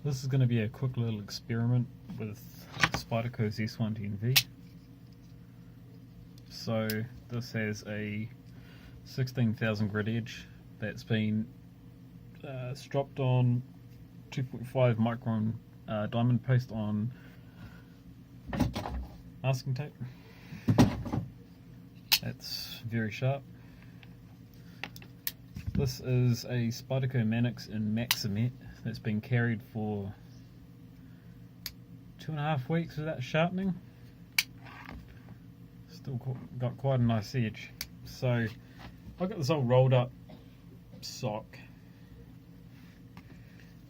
This is going to be a quick little experiment with Spyderco's S110v. So this has a 16,000 grit edge that's been stropped on 2.5 micron diamond paste on masking tape. That's very sharp. This is a Spyderco Manix in max cement that's been carried for 2.5 weeks without sharpening. Still got quite a nice edge. So I've got this old rolled up sock.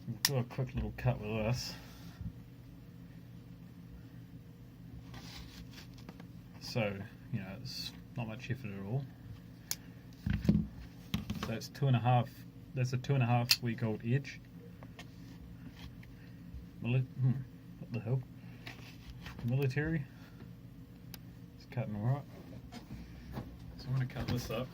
We'll do a quick little cut with this. So, you know, it's not much effort at all. So it's 2.5, that's a 2.5 week old edge. What the hell? Military. It's cutting alright. So I'm going to cut this up.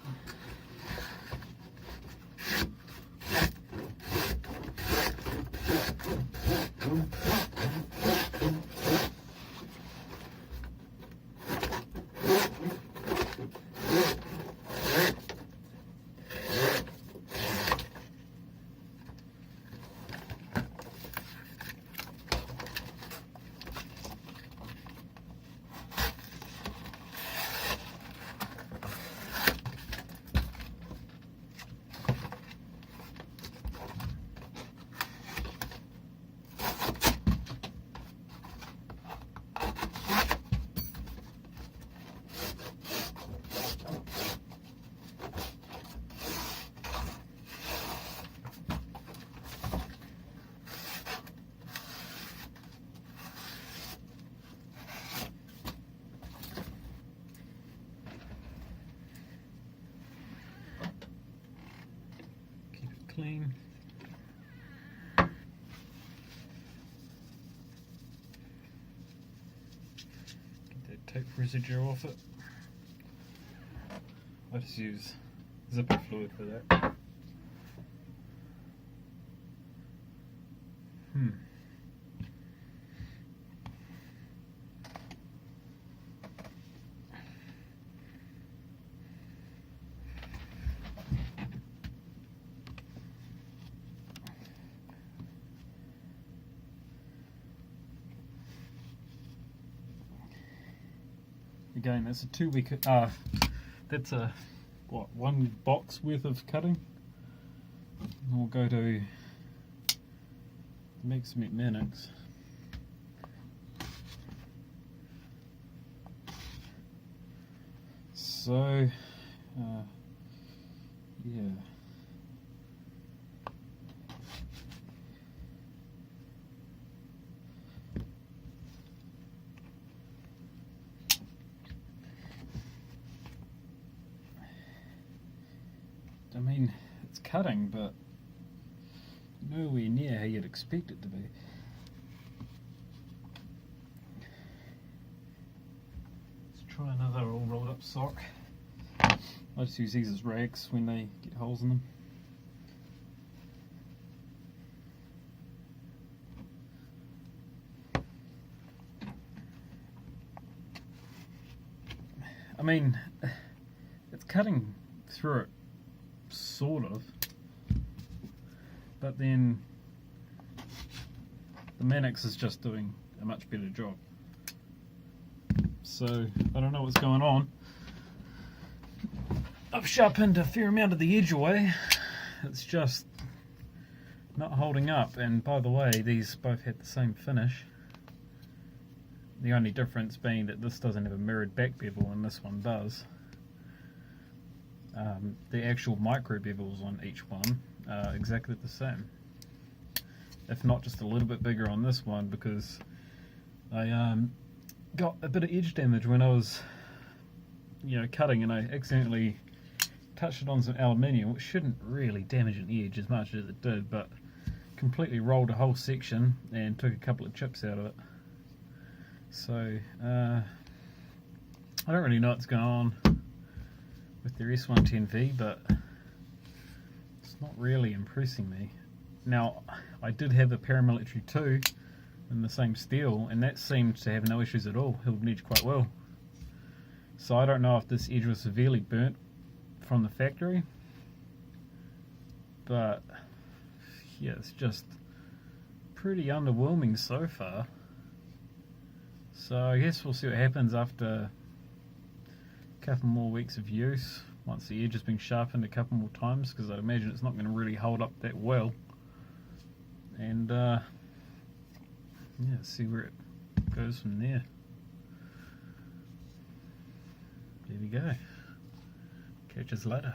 Clean. Get that tape residue off it. I just use zipper fluid for that. Again, that's a 2 week, that's a, what, 1 box worth of cutting. And we'll go to Max Cement Manix. So, yeah. I mean, it's cutting, but nowhere near how you'd expect it to be. Let's try another all rolled up sock. I just use these as rags when they get holes in them. I mean, it's cutting through it, sort of, but then the Manix is just doing a much better job. So I don't know what's going on. I've sharpened a fair amount of the edge away. It's just not holding up. And by the way, these both had the same finish. The only difference being that this doesn't have a mirrored back bevel and this one does. The actual micro bevels on each one are exactly the same, if not just a little bit bigger on this one, because I got a bit of edge damage when I was, you know, cutting, and I accidentally touched it on some aluminium, which shouldn't really damage an edge as much as it did, but completely rolled a whole section and took a couple of chips out of it. So I don't really know what's going on with their S110v, but it's not really impressing me. Now, I did have a paramilitary 2 in the same steel, and that seemed to have no issues at all, held an edge quite well. So I don't know if this edge was severely burnt from the factory, but yeah, it's just pretty underwhelming so far. So I guess we'll see what happens after a couple more weeks of use, once the edge has been sharpened a couple more times, because I'd imagine it's not going to really hold up that well. And yeah, see where it goes from there. There we go. Catch us later.